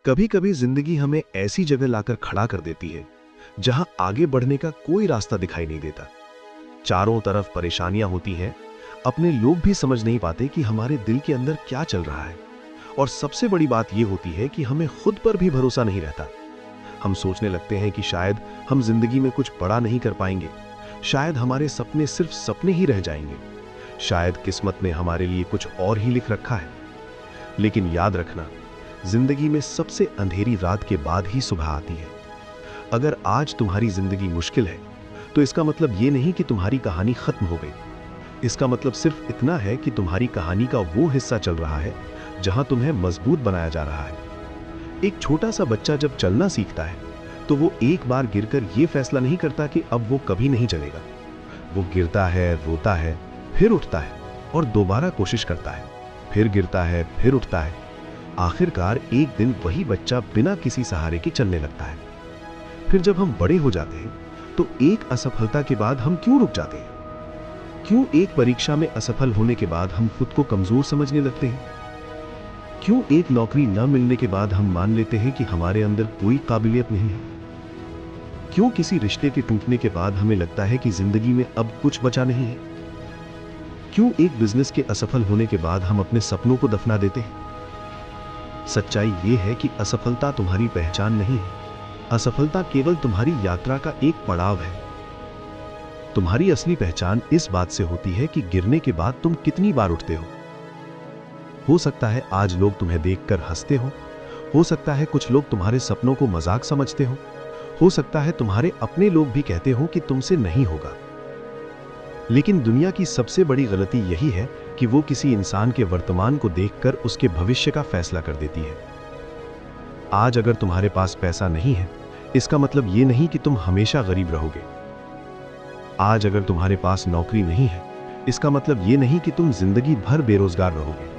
कभी कभी जिंदगी हमें ऐसी जगह लाकर खड़ा कर देती है जहां आगे बढ़ने का कोई रास्ता दिखाई नहीं देता। चारों तरफ परेशानियां होती हैं, अपने लोग भी समझ नहीं पाते कि हमारे दिल के अंदर क्या चल रहा है। और सबसे बड़ी बात यह होती है कि हमें खुद पर भी भरोसा नहीं रहता। हम सोचने लगते हैं कि शायद हम जिंदगी में कुछ बड़ा नहीं कर पाएंगे, शायद हमारे सपने सिर्फ सपने ही रह जाएंगे, शायद किस्मत ने हमारे लिए कुछ और ही लिख रखा है। लेकिन याद रखना, जिंदगी में सबसे अंधेरी रात के बाद ही सुबह आती है। अगर आज तुम्हारी जिंदगी मुश्किल है तो इसका मतलब ये नहीं कि तुम्हारी कहानी खत्म हो गई। इसका मतलब सिर्फ इतना है कि तुम्हारी कहानी का वो हिस्सा चल रहा है जहां तुम्हें मजबूत बनाया जा रहा है। एक छोटा सा बच्चा जब चलना सीखता है तो वो एक बार गिरकर ये फैसला नहीं करता कि अब वो कभी नहीं चलेगा। वो गिरता है, रोता है, फिर उठता है और दोबारा कोशिश करता है, फिर गिरता है, फिर उठता है। आखिरकार एक दिन वही बच्चा बिना किसी सहारे के चलने लगता है। फिर जब हम बड़े हो जाते हैं तो एक असफलता के बाद हम क्यों रुक जाते हैं? क्यों एक परीक्षा में असफल होने के बाद हम खुद को कमजोर समझने लगते हैं? क्यों एक नौकरी न मिलने के बाद हम मान लेते हैं कि हमारे अंदर कोई काबिलियत नहीं है? क्यों किसी रिश्ते के टूटने के बाद हमें लगता है कि जिंदगी में अब कुछ बचा नहीं है? क्यों एक बिजनेस के असफल होने के बाद हम अपने सपनों को दफना देते हैं? सच्चाई यह है कि असफलता तुम्हारी पहचान नहीं है। असफलता केवल तुम्हारी यात्रा का एक पड़ाव है। तुम्हारी असली पहचान इस बात से होती है कि गिरने के बाद तुम कितनी बार उठते हो। हो सकता है आज लोग तुम्हें देखकर हंसते हो सकता है कुछ लोग तुम्हारे सपनों को मजाक समझते हो सकता है तुम्हारे अपने लोग भी कहते हो कि तुमसे नहीं होगा। लेकिन दुनिया की सबसे बड़ी गलती यही है कि वो किसी इंसान के वर्तमान को देखकर उसके भविष्य का फैसला कर देती है। आज अगर तुम्हारे पास पैसा नहीं है, इसका मतलब ये नहीं कि तुम हमेशा गरीब रहोगे। आज अगर तुम्हारे पास नौकरी नहीं है, इसका मतलब ये नहीं कि तुम जिंदगी भर बेरोजगार रहोगे।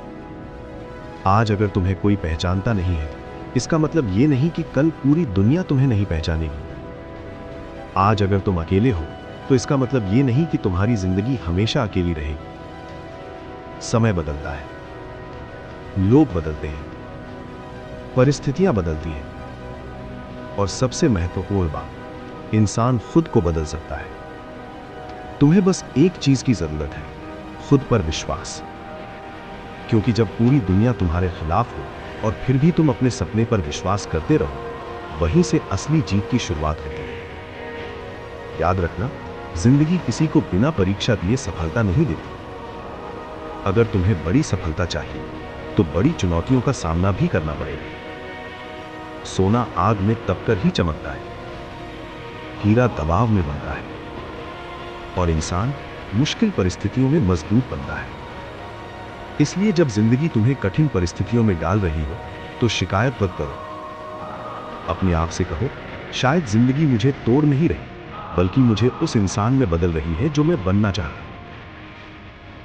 आज अगर तुम्हें कोई पहचानता नहीं है, इसका मतलब ये नहीं कि कल पूरी दुनिया तुम्हें नहीं पहचानेगी। आज अगर तुम अकेले हो तो इसका मतलब ये नहीं कि तुम्हारी जिंदगी हमेशा अकेली रहेगी। समय बदलता है, लोग बदलते हैं, परिस्थितियां बदलती हैं और सबसे महत्वपूर्ण बात, इंसान खुद को बदल सकता है। तुम्हें बस एक चीज की जरूरत है, खुद पर विश्वास। क्योंकि जब पूरी दुनिया तुम्हारे खिलाफ हो और फिर भी तुम अपने सपने पर विश्वास करते रहो, वहीं से असली जीत की शुरुआत होती है। याद रखना, जिंदगी किसी को बिना परीक्षा दिए सफलता नहीं देती। अगर तुम्हें बड़ी सफलता चाहिए तो बड़ी चुनौतियों का सामना भी करना पड़ेगा। सोना आग में तपकर ही चमकता है, हीरा दबाव में बनता है और इंसान मुश्किल परिस्थितियों में मजबूत बनता है। इसलिए जब जिंदगी तुम्हें कठिन परिस्थितियों में डाल रही हो तो शिकायत मत करो। अपने आप से कहो, शायद जिंदगी मुझे तोड़ नहीं रही, बल्कि मुझे उस इंसान में बदल रही है जो मैं बनना चाहता हूं।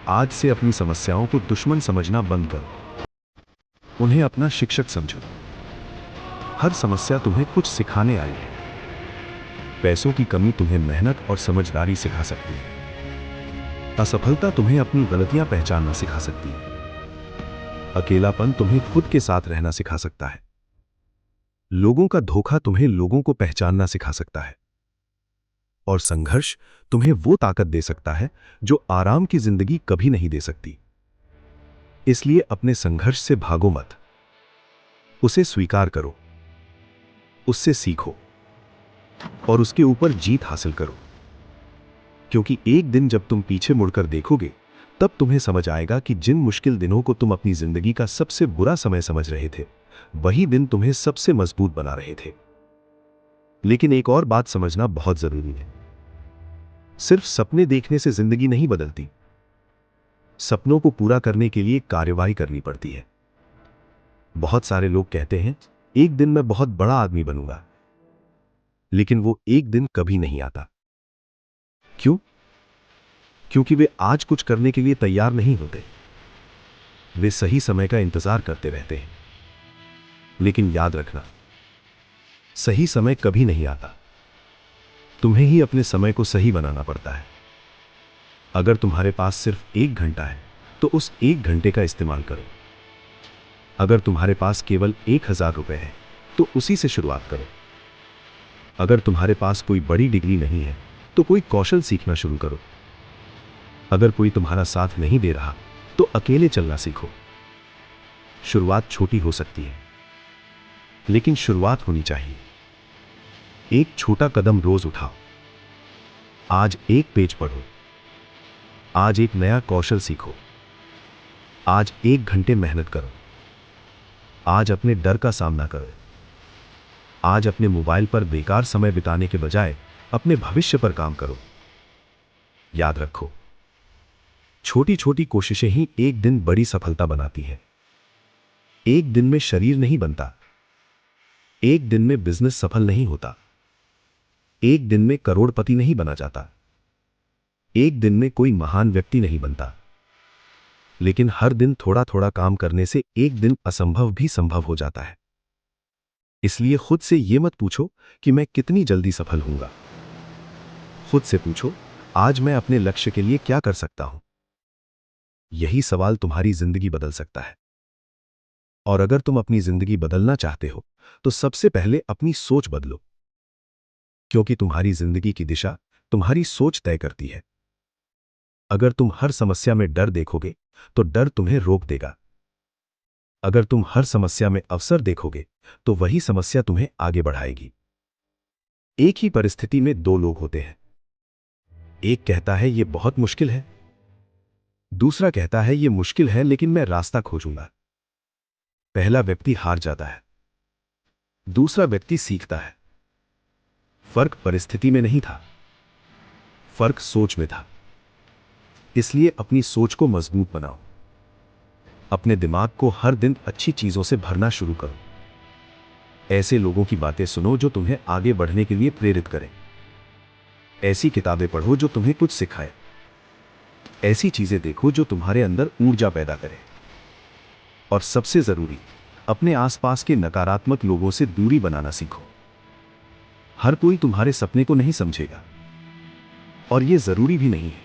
आज से अपनी समस्याओं को दुश्मन समझना बंद करो, उन्हें अपना शिक्षक समझो। हर समस्या तुम्हें कुछ सिखाने आई है। पैसों की कमी तुम्हें मेहनत और समझदारी सिखा सकती है। असफलता तुम्हें अपनी गलतियां पहचानना सिखा सकती है। अकेलापन तुम्हें खुद के साथ रहना सिखा सकता है। लोगों का धोखा तुम्हें लोगों को पहचानना सिखा सकता है। और संघर्ष तुम्हें वो ताकत दे सकता है जो आराम की जिंदगी कभी नहीं दे सकती। इसलिए अपने संघर्ष से भागो मत, उसे स्वीकार करो, उससे सीखो और उसके ऊपर जीत हासिल करो। क्योंकि एक दिन जब तुम पीछे मुड़कर देखोगे, तब तुम्हें समझ आएगा कि जिन मुश्किल दिनों को तुम अपनी जिंदगी का सबसे बुरा समय समझ रहे थे, वही दिन तुम्हें सबसे मजबूत बना रहे थे। लेकिन एक और बात समझना बहुत जरूरी है, सिर्फ सपने देखने से जिंदगी नहीं बदलती। सपनों को पूरा करने के लिए कार्रवाई करनी पड़ती है। बहुत सारे लोग कहते हैं, एक दिन मैं बहुत बड़ा आदमी बनूंगा, लेकिन वो एक दिन कभी नहीं आता। क्यों? क्योंकि वे आज कुछ करने के लिए तैयार नहीं होते। वे सही समय का इंतजार करते रहते हैं। लेकिन याद रखना, सही समय कभी नहीं आता, तुम्हें ही अपने समय को सही बनाना पड़ता है। अगर तुम्हारे पास सिर्फ 1 घंटा है तो उस 1 घंटे का इस्तेमाल करो। अगर तुम्हारे पास केवल 1000 रुपए है तो उसी से शुरुआत करो। अगर तुम्हारे पास कोई बड़ी डिग्री नहीं है तो कोई कौशल सीखना शुरू करो। अगर कोई तुम्हारा साथ नहीं दे रहा तो अकेले चलना सीखो। शुरुआत छोटी हो सकती है, लेकिन शुरुआत होनी चाहिए। एक छोटा कदम रोज उठाओ। आज एक पेज पढ़ो। आज एक नया कौशल सीखो। आज 1 घंटे मेहनत करो। आज अपने डर का सामना करो। आज अपने मोबाइल पर बेकार समय बिताने के बजाय अपने भविष्य पर काम करो। याद रखो, छोटी छोटी कोशिशें ही एक दिन बड़ी सफलता बनाती हैं। एक दिन में शरीर नहीं बनता। एक दिन में बिजनेस सफल नहीं होता। एक दिन में करोड़पति नहीं बना जाता। एक दिन में कोई महान व्यक्ति नहीं बनता। लेकिन हर दिन थोड़ा थोड़ा काम करने से एक दिन असंभव भी संभव हो जाता है। इसलिए खुद से यह मत पूछो कि मैं कितनी जल्दी सफल होऊंगा। खुद से पूछो, आज मैं अपने लक्ष्य के लिए क्या कर सकता हूं। यही सवाल तुम्हारी जिंदगी बदल सकता है। और अगर तुम अपनी जिंदगी बदलना चाहते हो तो सबसे पहले अपनी सोच बदलो, क्योंकि तुम्हारी जिंदगी की दिशा तुम्हारी सोच तय करती है। अगर तुम हर समस्या में डर देखोगे तो डर तुम्हें रोक देगा। अगर तुम हर समस्या में अवसर देखोगे तो वही समस्या तुम्हें आगे बढ़ाएगी। एक ही परिस्थिति में दो लोग होते हैं। एक कहता है यह बहुत मुश्किल है। दूसरा कहता है यह मुश्किल है लेकिन मैं रास्ता खोजूंगा। पहला व्यक्ति हार जाता है, दूसरा व्यक्ति सीखता है। फर्क परिस्थिति में नहीं था, फर्क सोच में था। इसलिए अपनी सोच को मजबूत बनाओ। अपने दिमाग को हर दिन अच्छी चीजों से भरना शुरू करो। ऐसे लोगों की बातें सुनो जो तुम्हें आगे बढ़ने के लिए प्रेरित करें। ऐसी किताबें पढ़ो जो तुम्हें कुछ सिखाए। ऐसी चीजें देखो जो तुम्हारे अंदर ऊर्जा पैदा करे। और सबसे जरूरी, अपने आसपास के नकारात्मक लोगों से दूरी बनाना सीखो। हर कोई तुम्हारे सपने को नहीं समझेगा, और यह जरूरी भी नहीं है।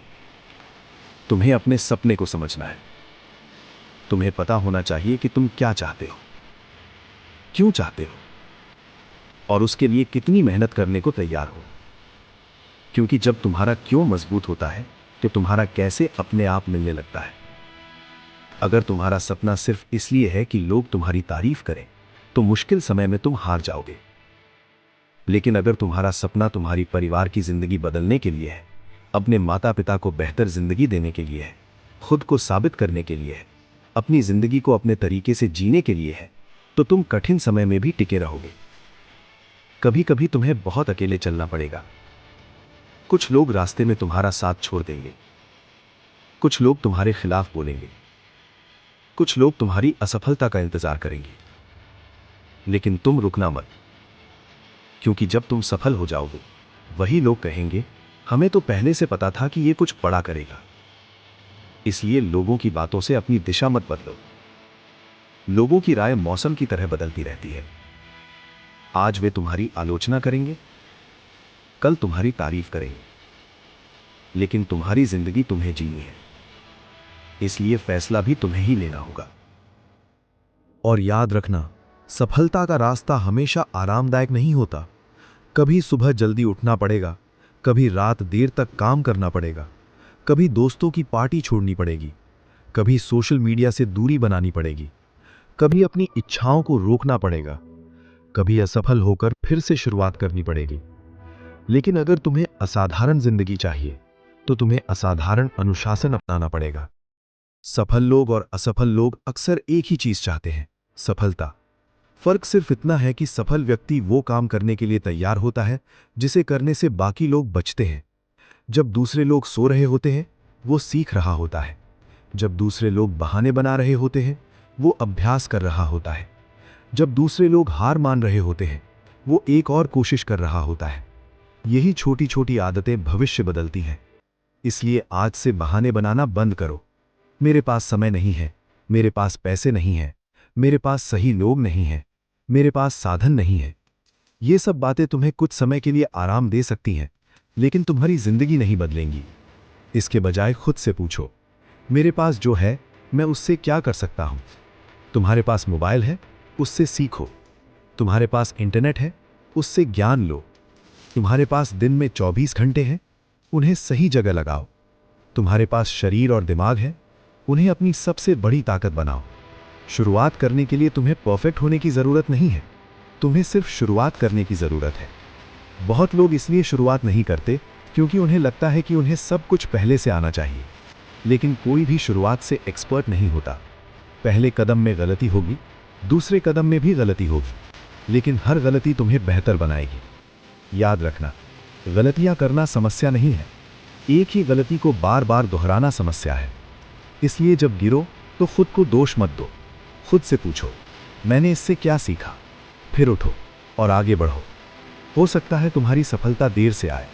तुम्हें अपने सपने को समझना है। तुम्हें पता होना चाहिए कि तुम क्या चाहते हो, क्यों चाहते हो, और उसके लिए कितनी मेहनत करने को तैयार हो। क्योंकि जब तुम्हारा क्यों मजबूत होता है तो तुम्हारा कैसे अपने आप मिलने लगता है। अगर तुम्हारा सपना सिर्फ इसलिए है कि लोग तुम्हारी तारीफ करें तो मुश्किल समय में तुम हार जाओगे। लेकिन अगर तुम्हारा सपना तुम्हारी परिवार की जिंदगी बदलने के लिए है, अपने माता पिता को बेहतर जिंदगी देने के लिए है, खुद को साबित करने के लिए है, अपनी जिंदगी को अपने तरीके से जीने के लिए है, तो तुम कठिन समय में भी टिके रहोगे। कभी कभी तुम्हें बहुत अकेले चलना पड़ेगा। कुछ लोग रास्ते में तुम्हारा साथ छोड़ देंगे। कुछ लोग तुम्हारे खिलाफ बोलेंगे। कुछ लोग तुम्हारी असफलता का इंतजार करेंगे। लेकिन तुम रुकना मत, क्योंकि जब तुम सफल हो जाओगे वही लोग कहेंगे, हमें तो पहले से पता था कि ये कुछ बड़ा करेगा। इसलिए लोगों की बातों से अपनी दिशा मत बदलो। लोगों की राय मौसम की तरह बदलती रहती है। आज वे तुम्हारी आलोचना करेंगे, कल तुम्हारी तारीफ करेंगे, लेकिन तुम्हारी जिंदगी तुम्हें जीनी है। इसलिए फैसला भी तुम्हें ही लेना होगा। और याद रखना, सफलता का रास्ता हमेशा आरामदायक नहीं होता। कभी सुबह जल्दी उठना पड़ेगा, कभी रात देर तक काम करना पड़ेगा, कभी दोस्तों की पार्टी छोड़नी पड़ेगी, कभी सोशल मीडिया से दूरी बनानी पड़ेगी, कभी अपनी इच्छाओं को रोकना पड़ेगा, कभी असफल होकर फिर से शुरुआत करनी पड़ेगी। लेकिन अगर तुम्हें असाधारण जिंदगी चाहिए तो तुम्हें असाधारण अनुशासन अपनाना पड़ेगा। सफल लोग और असफल लोग अक्सर एक ही चीज चाहते हैं, सफलता। फर्क सिर्फ इतना है कि सफल व्यक्ति वो काम करने के लिए तैयार होता है जिसे करने से बाकी लोग बचते हैं। जब दूसरे लोग सो रहे होते हैं वो सीख रहा होता है। जब दूसरे लोग बहाने बना रहे होते हैं वो अभ्यास कर रहा होता है। जब दूसरे लोग हार मान रहे होते हैं वो एक और कोशिश कर रहा होता है। यही छोटी छोटी आदतें भविष्य बदलती हैं। इसलिए आज से बहाने बनाना बंद करो। मेरे पास समय नहीं है, मेरे पास पैसे नहीं हैं, मेरे पास सही लोग नहीं हैं, मेरे पास साधन नहीं है। ये सब बातें तुम्हें कुछ समय के लिए आराम दे सकती हैं, लेकिन तुम्हारी जिंदगी नहीं बदलेंगी। इसके बजाय खुद से पूछो, मेरे पास जो है मैं उससे क्या कर सकता हूं। तुम्हारे पास मोबाइल है, उससे सीखो। तुम्हारे पास इंटरनेट है, उससे ज्ञान लो। तुम्हारे पास दिन में 24 घंटे हैं, उन्हें सही जगह लगाओ। तुम्हारे पास शरीर और दिमाग है, उन्हें अपनी सबसे बड़ी ताकत बनाओ। शुरुआत करने के लिए तुम्हें परफेक्ट होने की ज़रूरत नहीं है, तुम्हें सिर्फ शुरुआत करने की ज़रूरत है। बहुत लोग इसलिए शुरुआत नहीं करते क्योंकि उन्हें लगता है कि उन्हें सब कुछ पहले से आना चाहिए। लेकिन कोई भी शुरुआत से एक्सपर्ट नहीं होता। पहले कदम में गलती होगी, दूसरे कदम में भी गलती होगी, लेकिन हर गलती तुम्हें बेहतर बनाएगी। याद रखना, गलतियां करना समस्या नहीं है, एक ही गलती को बार बार दोहराना समस्या है। इसलिए जब गिरो तो खुद को दोष मत दो, खुद से पूछो, मैंने इससे क्या सीखा? फिर उठो और आगे बढ़ो। हो सकता है तुम्हारी सफलता देर से आए,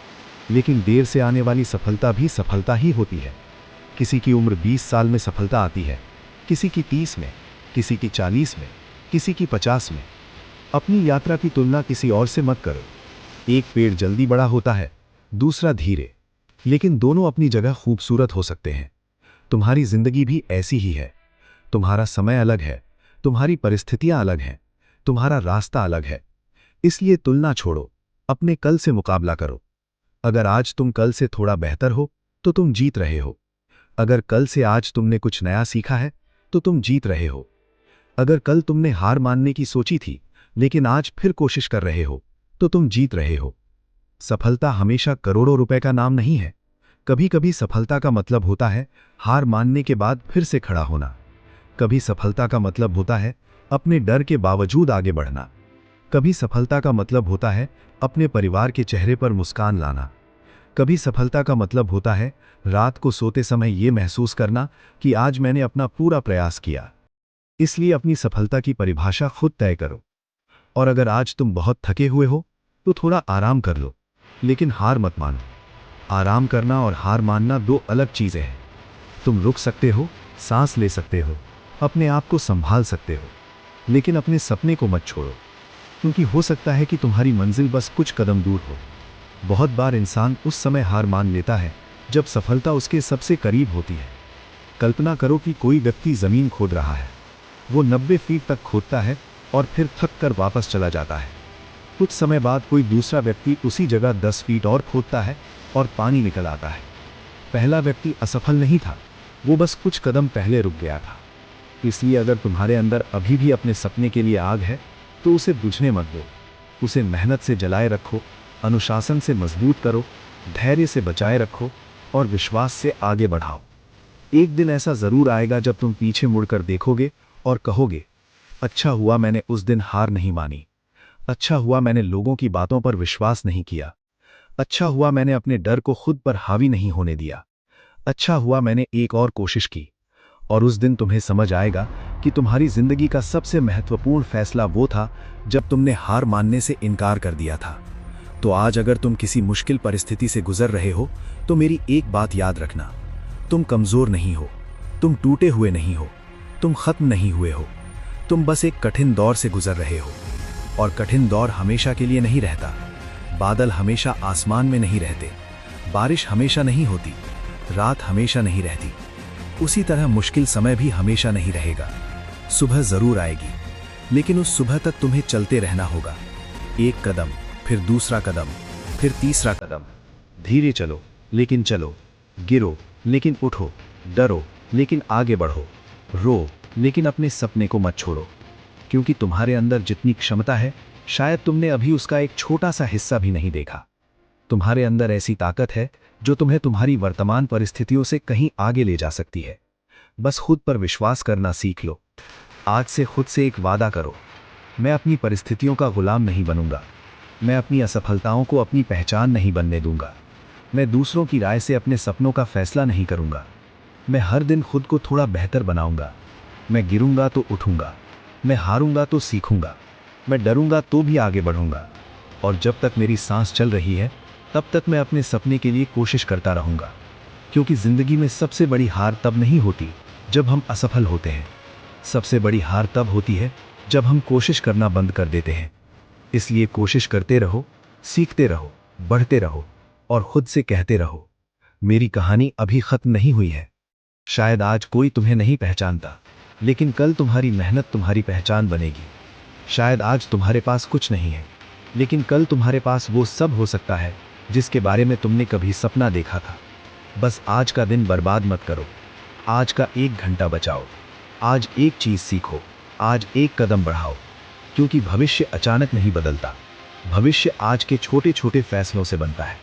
लेकिन देर से आने वाली सफलता भी सफलता ही होती है। किसी की उम्र 20 साल में सफलता आती है, किसी की 30 में, किसी की 40 में, किसी की 50 में। अपनी यात्रा की तुलना किसी और से मत करो। एक पेड़ जल्दी बड़ा होता है, दूसरा धीरे, लेकिन दोनों अपनी जगह खूबसूरत हो सकते हैं। तुम्हारी जिंदगी भी ऐसी ही है। तुम्हारा समय अलग है, तुम्हारी परिस्थितियां अलग हैं, तुम्हारा रास्ता अलग है। इसलिए तुलना छोड़ो, अपने कल से मुकाबला करो। अगर आज तुम कल से थोड़ा बेहतर हो तो तुम जीत रहे हो। अगर कल से आज तुमने कुछ नया सीखा है तो तुम जीत रहे हो। अगर कल तुमने हार मानने की सोची थी लेकिन आज फिर कोशिश कर रहे हो तो तुम जीत रहे हो। सफलता हमेशा करोड़ों रुपए का नाम नहीं है। कभी कभी सफलता का मतलब होता है हार मानने के बाद फिर से खड़ा होना। कभी सफलता का मतलब होता है अपने डर के बावजूद आगे बढ़ना। कभी सफलता का मतलब होता है अपने परिवार के चेहरे पर मुस्कान लाना। कभी सफलता का मतलब होता है रात को सोते समय यह महसूस करना कि आज मैंने अपना पूरा प्रयास किया। इसलिए अपनी सफलता की परिभाषा खुद तय करो। और अगर आज तुम बहुत थके हुए हो तो थोड़ा आराम कर लो, लेकिन हार मत मानो। आराम करना और हार मानना दो अलग चीजें हैं। तुम रुक सकते हो, सांस ले सकते हो, अपने आप को संभाल सकते हो, लेकिन अपने सपने को मत छोड़ो, क्योंकि हो सकता है कि तुम्हारी मंजिल बस कुछ कदम दूर हो। बहुत बार इंसान उस समय हार मान लेता है जब सफलता उसके सबसे करीब होती है। कल्पना करो कि कोई व्यक्ति जमीन खोद रहा है। वो 90 फीट तक खोदता है और फिर थक कर वापस चला जाता है। कुछ समय बाद कोई दूसरा व्यक्ति उसी जगह 10 फीट और खोदता है और पानी निकल आता है। पहला व्यक्ति असफल नहीं था, वो बस कुछ कदम पहले रुक गया था। इसलिए अगर तुम्हारे अंदर अभी भी अपने सपने के लिए आग है तो उसे बुझने मत दो। उसे मेहनत से जलाए रखो, अनुशासन से मजबूत करो, धैर्य से बचाए रखो और विश्वास से आगे बढ़ाओ। एक दिन ऐसा जरूर आएगा जब तुम पीछे मुड़कर देखोगे और कहोगे, अच्छा हुआ मैंने उस दिन हार नहीं मानी। अच्छा हुआ मैंने लोगों की बातों पर विश्वास नहीं किया। अच्छा हुआ मैंने अपने डर को खुद पर हावी नहीं होने दिया। अच्छा हुआ मैंने एक और कोशिश की। और उस दिन तुम्हें समझ आएगा कि तुम्हारी जिंदगी का सबसे महत्वपूर्ण फैसला वो था जब तुमने हार मानने से इनकार कर दिया था। तो आज अगर तुम किसी मुश्किल परिस्थिति से गुजर रहे हो तो मेरी एक बात याद रखना, तुम कमजोर नहीं हो, तुम टूटे हुए नहीं हो, तुम खत्म नहीं हुए हो। तुम बस एक कठिन दौर से गुजर रहे हो। और कठिन दौर हमेशा के लिए नहीं रहता। बादल हमेशा आसमान में नहीं रहते, बारिश हमेशा नहीं होती, रात हमेशा नहीं रहती। उसी तरह मुश्किल समय भी हमेशा नहीं रहेगा। सुबह जरूर आएगी, लेकिन उस सुबह तक तुम्हें चलते रहना होगा। एक कदम, फिर दूसरा कदम, फिर तीसरा कदम। धीरे चलो लेकिन चलो, गिरो लेकिन उठो, डरो लेकिन आगे बढ़ो, रो लेकिन अपने सपने को मत छोड़ो। क्योंकि तुम्हारे अंदर जितनी क्षमता है शायद तुमने अभी उसका एक छोटा सा हिस्सा भी नहीं देखा। तुम्हारे अंदर ऐसी ताकत है जो तुम्हें तुम्हारी वर्तमान परिस्थितियों से कहीं आगे ले जा सकती है। बस खुद पर विश्वास करना सीख लो। आज से खुद से एक वादा करो, मैं अपनी परिस्थितियों का गुलाम नहीं बनूंगा। मैं अपनी असफलताओं को अपनी पहचान नहीं बनने दूंगा। मैं दूसरों की राय से अपने सपनों का फैसला नहीं करूंगा। मैं हर दिन खुद को थोड़ा बेहतर बनाऊंगा। मैं गिरूंगा तो उठूंगा, मैं हारूंगा तो सीखूंगा, मैं डरूंगा तो भी आगे बढ़ूंगा। और जब तक मेरी सांस चल रही है तब तक मैं अपने सपने के लिए कोशिश करता रहूंगा। क्योंकि जिंदगी में सबसे बड़ी हार तब नहीं होती जब हम असफल होते हैं। सबसे बड़ी हार तब होती है जब हम कोशिश करना बंद कर देते हैं। इसलिए कोशिश करते रहो, सीखते रहो, बढ़ते रहो और खुद से कहते रहो, मेरी कहानी अभी खत्म नहीं हुई है। शायद आज कोई तुम्हें नहीं पहचानता, लेकिन कल तुम्हारी मेहनत तुम्हारी पहचान बनेगी। शायद आज तुम्हारे पास कुछ नहीं है, लेकिन कल तुम्हारे पास वो सब हो सकता है जिसके बारे में तुमने कभी सपना देखा था। बस आज का दिन बर्बाद मत करो। आज का 1 घंटा बचाओ। आज एक चीज सीखो। आज एक कदम बढ़ाओ। क्योंकि भविष्य अचानक नहीं बदलता। भविष्य आज के छोटे छोटे फैसलों से बनता है।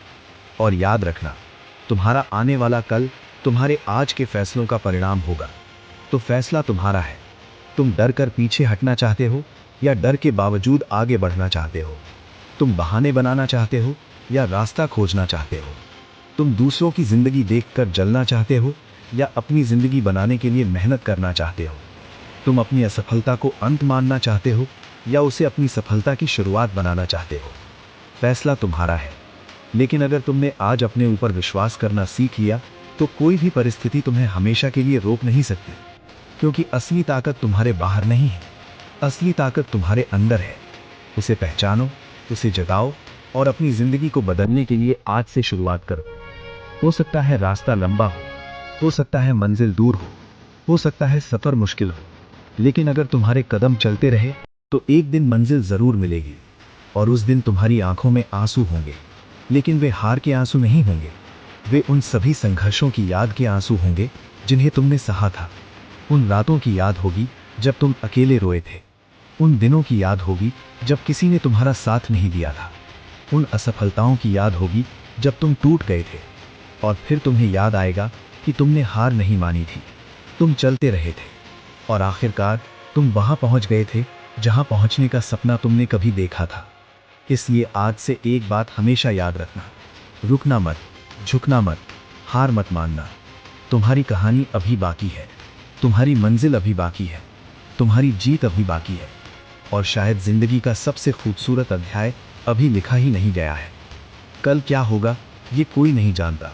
और याद रखना, तुम्हारा आने वाला कल तुम्हारे आज के फैसलों का परिणाम होगा। तो फैसला तुम्हारा है। तुम डर कर पीछे हटना चाहते हो या डर के बावजूद आगे बढ़ना चाहते हो? तुम बहाने बनाना चाहते हो या रास्ता खोजना चाहते हो? तुम दूसरों की जिंदगी देखकर जलना चाहते हो या अपनी जिंदगी बनाने के लिए मेहनत करना चाहते हो? तुम अपनी असफलता को अंत मानना चाहते हो या उसे अपनी सफलता की शुरुआत बनाना चाहते हो? फैसला तुम्हारा है। लेकिन अगर तुमने आज अपने ऊपर विश्वास करना सीख लिया तो कोई भी परिस्थिति तुम्हें हमेशा के लिए रोक नहीं सकती। क्योंकि असली ताकत तुम्हारे बाहर नहीं है, असली ताकत तुम्हारे अंदर है। उसे पहचानो, उसे जगाओ और अपनी जिंदगी को बदलने के लिए आज से शुरुआत करो। हो सकता है रास्ता लंबा हो सकता है मंजिल दूर हो सकता है सफर मुश्किल हो, लेकिन अगर तुम्हारे कदम चलते रहे तो एक दिन मंजिल जरूर मिलेगी। और उस दिन तुम्हारी आंखों में आंसू होंगे, लेकिन वे हार के आंसू नहीं होंगे। वे उन सभी संघर्षों की याद के आंसू होंगे जिन्हें तुमने सहा था। उन रातों की याद होगी जब तुम अकेले रोए थे। उन दिनों की याद होगी जब किसी ने तुम्हारा साथ नहीं दिया था। उन असफलताओं की याद होगी जब तुम टूट गए थे। और फिर तुम्हें याद आएगा कि तुमने हार नहीं मानी थी। तुम चलते रहे थे और आखिरकार तुम वहां पहुंच गए थे जहां पहुंचने का सपना तुमने कभी देखा था। इसलिए आज से एक बात हमेशा याद रखना, रुकना मत, झुकना मत, हार मत मानना। तुम्हारी कहानी अभी बाकी है, तुम्हारी मंजिल अभी बाकी है, तुम्हारी जीत अभी बाकी है। और शायद जिंदगी का सबसे खूबसूरत अध्याय अभी लिखा ही नहीं गया है। कल क्या होगा ये कोई नहीं जानता,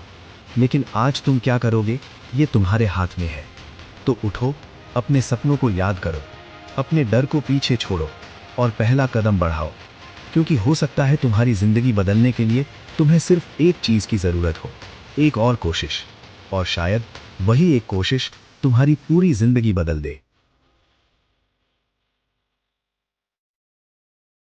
लेकिन आज तुम क्या करोगे ये तुम्हारे हाथ में है। तो उठो, अपने सपनों को याद करो, अपने डर को पीछे छोड़ो और पहला कदम बढ़ाओ। क्योंकि हो सकता है तुम्हारी जिंदगी बदलने के लिए तुम्हें सिर्फ एक चीज की जरूरत हो, एक और कोशिश। और शायद वही एक कोशिश तुम्हारी पूरी जिंदगी बदल दे।